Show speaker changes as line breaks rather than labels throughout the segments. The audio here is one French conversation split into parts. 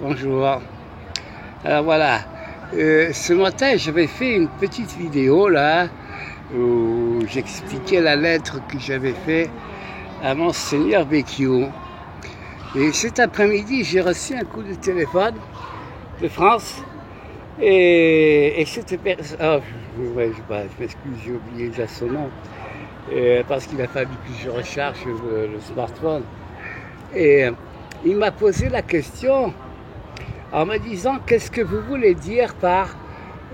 Bonjour. Alors voilà, ce matin j'avais fait une petite vidéo là où j'expliquais la lettre que j'avais faite à Monseigneur Béchiot. Et cet après-midi j'ai reçu un coup de téléphone de France et cette personne, je m'excuse, j'ai oublié déjà son nom, parce qu'il a fallu que je recharge le smartphone. Et il m'a posé la question en me disant qu'est-ce que vous voulez dire par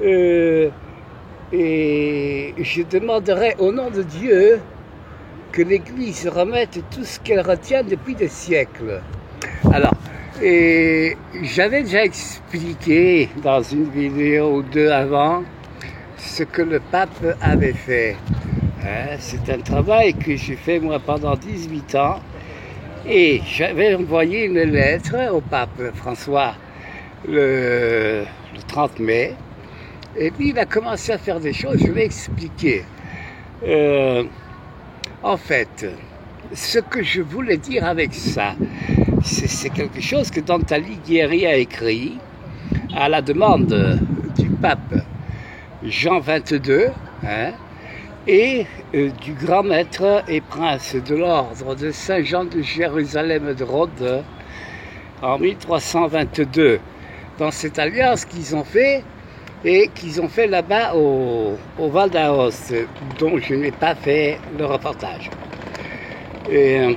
et je demanderai au nom de Dieu que l'Église remette tout ce qu'elle retient depuis des siècles. Alors, j'avais déjà expliqué dans une vidéo ou deux avant ce que le pape avait fait. C'est un travail que j'ai fait moi pendant 18 ans et j'avais envoyé une lettre au pape François le 30 mai, et puis il a commencé à faire des choses, je vais expliquer. En fait, ce que je voulais dire avec ça, c'est quelque chose que Dante Alighieri a écrit à la demande du pape Jean XXII, et du grand maître et prince de l'ordre de Saint-Jean de Jérusalem de Rhodes en 1322. Dans cette alliance qu'ils ont fait et qu'ils ont fait là-bas au Val d'Aoste, dont je n'ai pas fait le reportage. Et,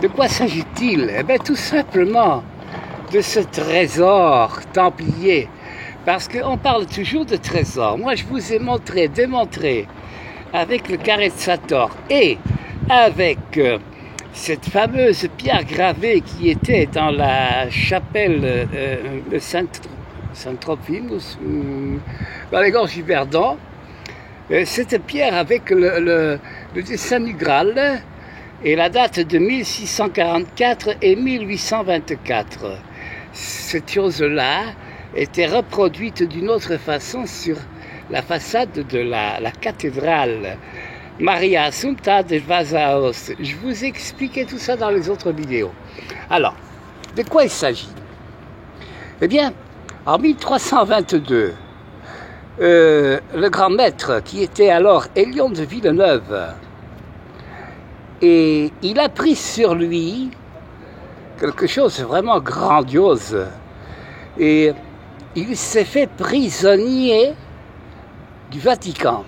de quoi s'agit-il? Eh bien, tout simplement de ce trésor templier. Parce qu'on parle toujours de trésor. Moi, je vous ai démontré avec le carré de Sator et avec cette fameuse pierre gravée qui était dans la chapelle de Saint-Trophime, dans les gorges du Verdon. Cette pierre avec le dessin du Graal et la date de 1644 et 1824. Cette chose-là était reproduite d'une autre façon sur la façade de la cathédrale Maria Assunta de Vasaos. Je vous ai expliqué tout ça dans les autres vidéos. Alors, de quoi il s'agit? Eh bien, en 1322, le grand maître, qui était alors Hélion de Villeneuve, et il a pris sur lui quelque chose de vraiment grandiose. Et il s'est fait prisonnier du Vatican,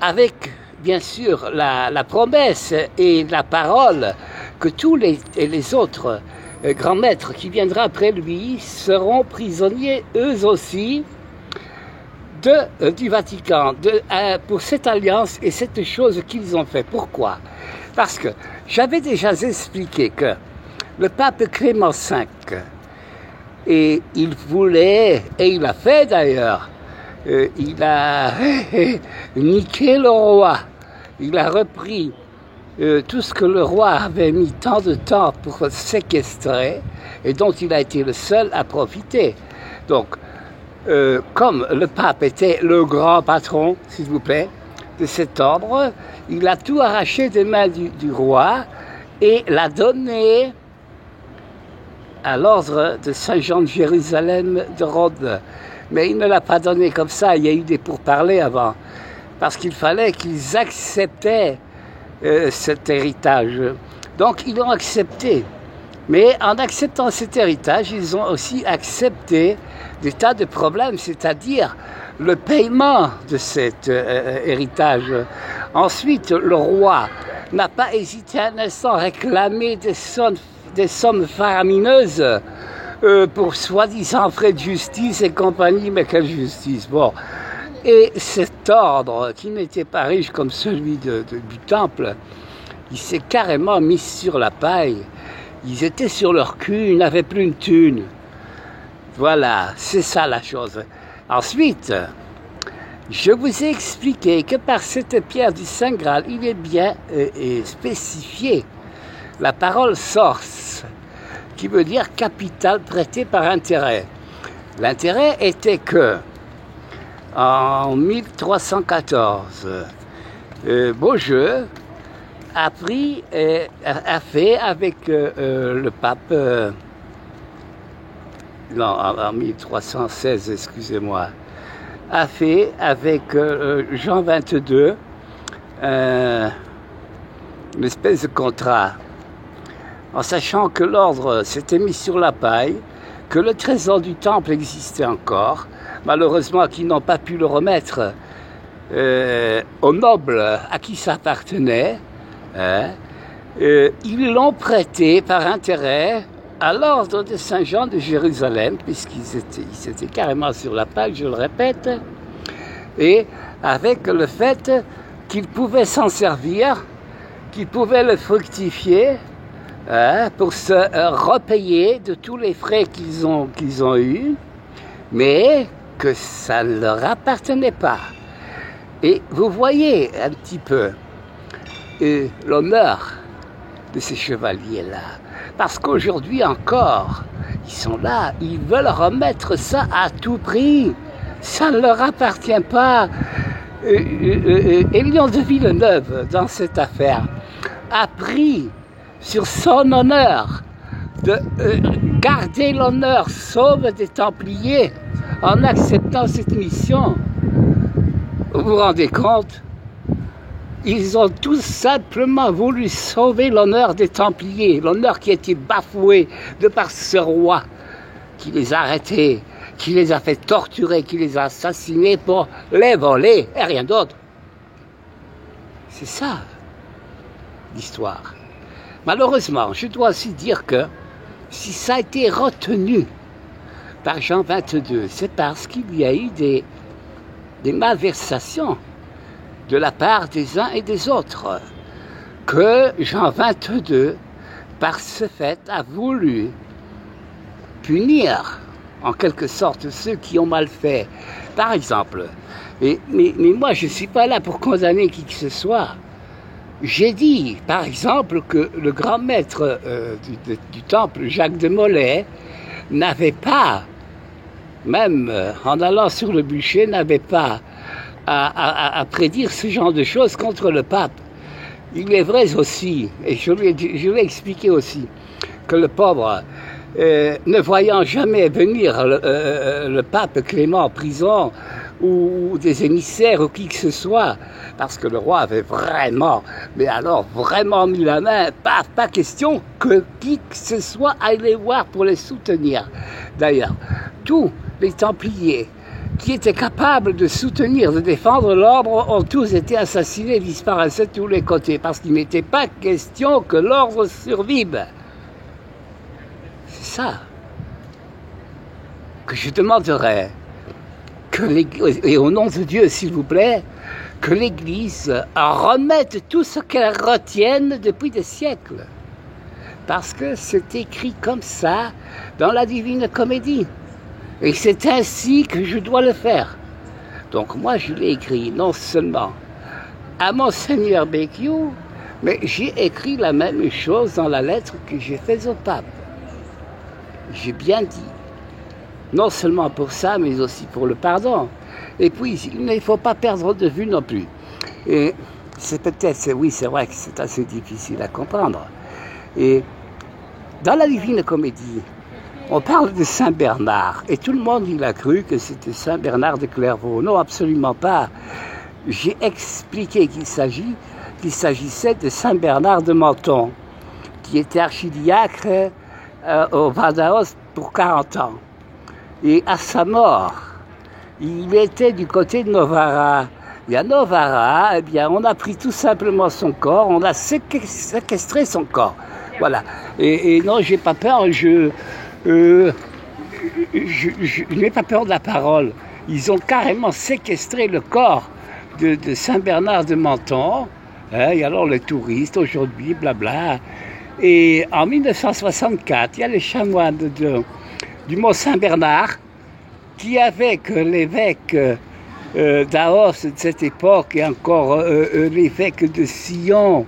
avec bien sûr la promesse et la parole que tous les autres grands maîtres qui viendront après lui seront prisonniers eux aussi du Vatican, pour cette alliance et cette chose qu'ils ont fait. Pourquoi? Parce que j'avais déjà expliqué que le pape Clément V, et il voulait, et il a fait d'ailleurs, il a niqué le roi. Il a repris tout ce que le roi avait mis tant de temps pour séquestrer et dont il a été le seul à profiter. Donc, comme le pape était le grand patron, s'il vous plaît, de cet ordre, il a tout arraché des mains du roi et l'a donné à l'ordre de Saint-Jean de Jérusalem de Rhodes. Mais il ne l'a pas donné comme ça, il y a eu des pourparlers avant, parce qu'il fallait qu'ils acceptaient cet héritage. Donc ils l'ont accepté. Mais en acceptant cet héritage, ils ont aussi accepté des tas de problèmes, c'est-à-dire le paiement de cet héritage. Ensuite, le roi n'a pas hésité un instant à réclamer des sommes faramineuses pour soi-disant frais de justice et compagnie, mais quelle justice? Bon. Et cet ordre, qui n'était pas riche comme celui du temple, il s'est carrément mis sur la paille. Ils étaient sur leur cul, ils n'avaient plus une thune. Voilà, c'est ça la chose. Ensuite, je vous ai expliqué que par cette pierre du Saint Graal, il est bien spécifié la parole source, qui veut dire capital prêté par intérêt. L'intérêt était que, en 1314, Beaujeu a fait avec le pape en 1316, excusez-moi, a fait avec Jean 22 une espèce de contrat, en sachant que l'ordre s'était mis sur la paille, que le trésor du temple existait encore, malheureusement qu'ils n'ont pas pu le remettre aux nobles à qui ça appartenait, hein. Ils l'ont prêté par intérêt à l'ordre de Saint-Jean de Jérusalem, puisqu'ils étaient carrément sur la paille, je le répète, et avec le fait qu'ils pouvaient s'en servir, qu'ils pouvaient le fructifier, pour se repayer de tous les frais qu'ils ont eus, mais que ça ne leur appartenait pas. Et vous voyez un petit peu l'honneur de ces chevaliers-là. Parce qu'aujourd'hui encore, ils sont là, ils veulent remettre ça à tout prix. Ça ne leur appartient pas. Élian de Villeneuve, dans cette affaire, a pris sur son honneur de garder l'honneur sauve des Templiers en acceptant cette mission. Vous vous rendez compte? Ils ont tout simplement voulu sauver l'honneur des Templiers, l'honneur qui a été bafoué de par ce roi qui les a arrêtés, qui les a fait torturer, qui les a assassinés pour les voler et rien d'autre. C'est ça, l'histoire. Malheureusement, je dois aussi dire que si ça a été retenu par Jean 22, c'est parce qu'il y a eu des malversations de la part des uns et des autres, que Jean 22, par ce fait, a voulu punir, en quelque sorte, ceux qui ont mal fait. Par exemple, mais moi, je ne suis pas là pour condamner qui que ce soit. J'ai dit, par exemple, que le grand maître du temple, Jacques de Molay, n'avait pas, même en allant sur le bûcher, n'avait pas à prédire ce genre de choses contre le pape. Il est vrai aussi, et je l'ai expliqué aussi, que le pauvre, ne voyant jamais venir le pape Clément en prison, ou des émissaires ou qui que ce soit, parce que le roi avait vraiment, mais alors vraiment mis la main, pas question que qui que ce soit allait voir pour les soutenir. D'ailleurs, tous les Templiers qui étaient capables de soutenir, de défendre l'ordre, ont tous été assassinés, disparaissaient de tous les côtés, parce qu'il n'était pas question que l'ordre survive. C'est ça que je demanderais, et au nom de Dieu, s'il vous plaît, que l'Église remette tout ce qu'elle retienne depuis des siècles. Parce que c'est écrit comme ça dans la Divine Comédie. Et c'est ainsi que je dois le faire. Donc moi, je l'ai écrit non seulement à Monseigneur Béchiou, mais j'ai écrit la même chose dans la lettre que j'ai faite au pape. J'ai bien dit. Non seulement pour ça, mais aussi pour le pardon. Et puis, il ne faut pas perdre de vue non plus. Et c'est peut-être, oui, c'est vrai que c'est assez difficile à comprendre. Et dans la Divine Comédie, on parle de Saint Bernard. Et tout le monde, il a cru que c'était Saint Bernard de Clairvaux. Non, absolument pas. J'ai expliqué qu'il s'agissait de Saint Bernard de Menton, qui était archidiacre au Val d'Aoste pour 40 ans. Et à sa mort, il était du côté de Novara. Et à Novara, eh bien, on a pris tout simplement son corps, on a séquestré son corps. Voilà. Et non, j'ai pas peur, je n'ai pas peur de la parole. Ils ont carrément séquestré le corps de Saint Bernard de Menton. Hein, et alors les touristes aujourd'hui, blabla. Et en 1964, il y a les chanoines du Mont Saint-Bernard, qui avec l'évêque d'Aoste de cette époque, et encore l'évêque de Sion,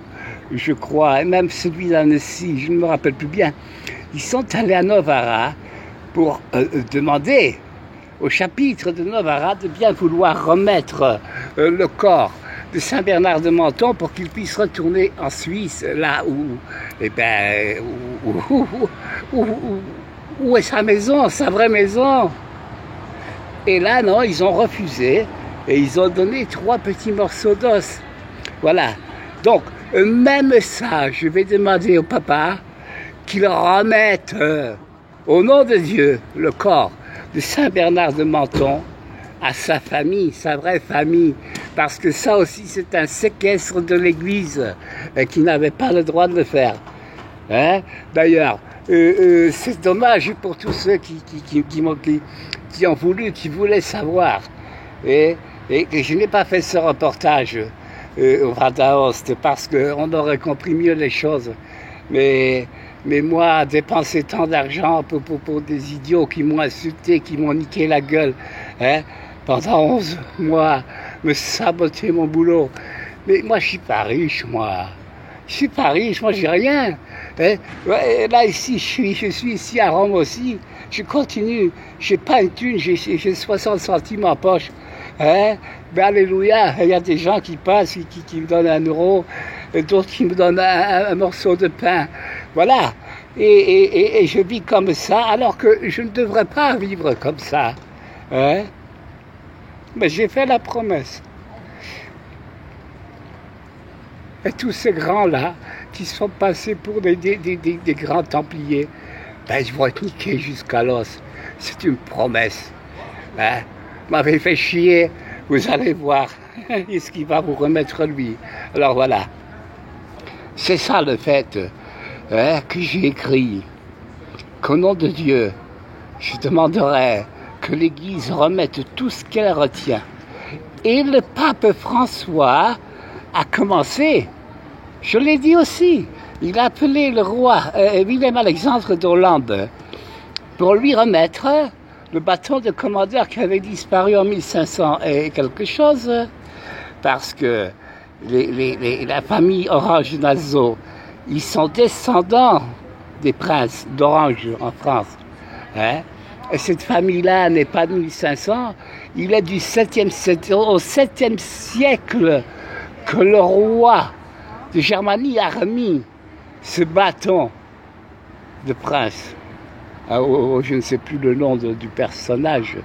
je crois, et même celui d'Annecy, je ne me rappelle plus bien, ils sont allés à Novara pour demander au chapitre de Novara de bien vouloir remettre le corps de Saint-Bernard de Menton pour qu'il puisse retourner en Suisse, là où où est sa maison, sa vraie maison? Et là, non, ils ont refusé et ils ont donné 3 petits morceaux d'os. Voilà. Donc, même ça, je vais demander au papa qu'il remette au nom de Dieu le corps de Saint Bernard de Menthon à sa famille, sa vraie famille, parce que ça aussi c'est un séquestre de l'Église qui n'avait pas le droit de le faire. Hein? D'ailleurs, c'est dommage pour tous ceux qui ont voulu, qui voulaient savoir. Et je n'ai pas fait ce reportage au Vadaost parce qu'on aurait compris mieux les choses. Mais moi, dépenser tant d'argent pour des idiots qui m'ont insulté, qui m'ont niqué la gueule, hein, pendant 11 mois, me saboter mon boulot. Mais moi, je suis pas riche, moi. Je suis pas riche, moi, j'ai rien. Hein. Ouais, là, ici, je suis ici à Rome aussi. Je continue. J'ai pas une thune, j'ai 60 centimes en poche. Hein? Ben, alléluia, il y a des gens qui passent, qui me donnent 1 euro, et d'autres qui me donnent un morceau de pain. Voilà. Et je vis comme ça, alors que je ne devrais pas vivre comme ça. Hein? Mais j'ai fait la promesse. Et tous ces grands-là, qui sont passés pour des grands templiers, ben, ils vont être niqués jusqu'à l'os. C'est une promesse. Hein? Vous m'avez fait chier, vous allez voir ce qu'il va vous remettre lui. Alors voilà. C'est ça le fait que j'ai écrit. Qu'au nom de Dieu, je demanderai que l'Église remette tout ce qu'elle retient. Et le pape François a commencé, je l'ai dit aussi, il a appelé le roi Willem-Alexandre d'Hollande pour lui remettre le bâton de commandeur qui avait disparu en 1500 et quelque chose, parce que la famille Orange-Nassau, ils sont descendants des princes d'Orange en France. Hein? Et cette famille-là n'est pas de 1500, il est du 7e siècle que le roi de Germanie a remis ce bâton de prince. Je ne sais plus le nom du personnage,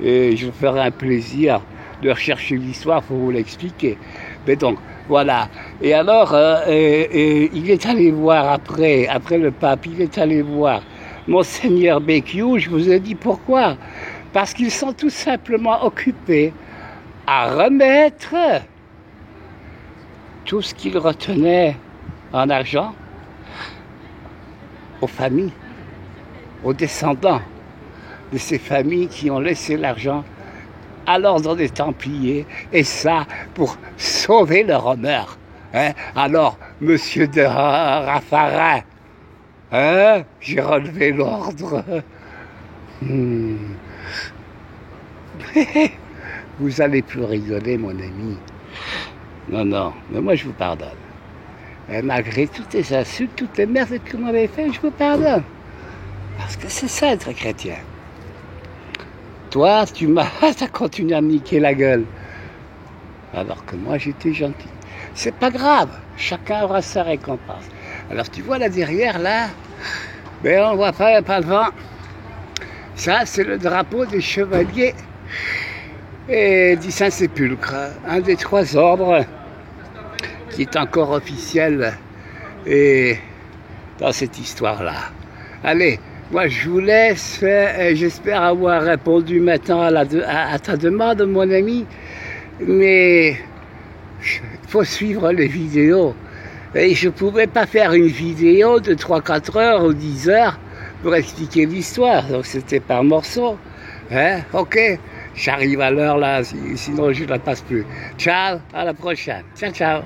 et je me ferai un plaisir de rechercher l'histoire pour vous l'expliquer. Mais donc, voilà. Et alors, il est allé voir après le pape, il est allé voir Monseigneur Béquiou. Je vous ai dit pourquoi. Parce qu'ils sont tout simplement occupés à remettre tout ce qu'ils retenaient en argent aux familles, aux descendants de ces familles qui ont laissé l'argent à l'ordre des Templiers, et ça pour sauver leur honneur. Hein? Alors, monsieur de Raffarin, hein? J'ai relevé l'ordre. Vous allez plus rigoler, mon ami. Non, mais moi je vous pardonne. Et malgré toutes les insultes, toutes les merdes que vous m'avez fait, je vous pardonne. Parce que c'est ça être chrétien. Toi, t'as continué à me niquer la gueule. Alors que moi, j'étais gentil. C'est pas grave, chacun aura sa récompense. Alors tu vois là derrière, là, mais on voit pas le vent. Ça, c'est le drapeau des chevaliers et du Saint-Sépulcre, un des 3 ordres qui est encore officiel et dans cette histoire-là. Allez, moi je vous laisse, j'espère avoir répondu maintenant à ta demande, mon ami, mais il faut suivre les vidéos. Et je ne pouvais pas faire une vidéo de 3-4 heures ou 10 heures pour expliquer l'histoire, donc c'était par morceaux. Hein? Ok, j'arrive à l'heure là, sinon je ne la passe plus. Ciao, à la prochaine. Ciao, ciao.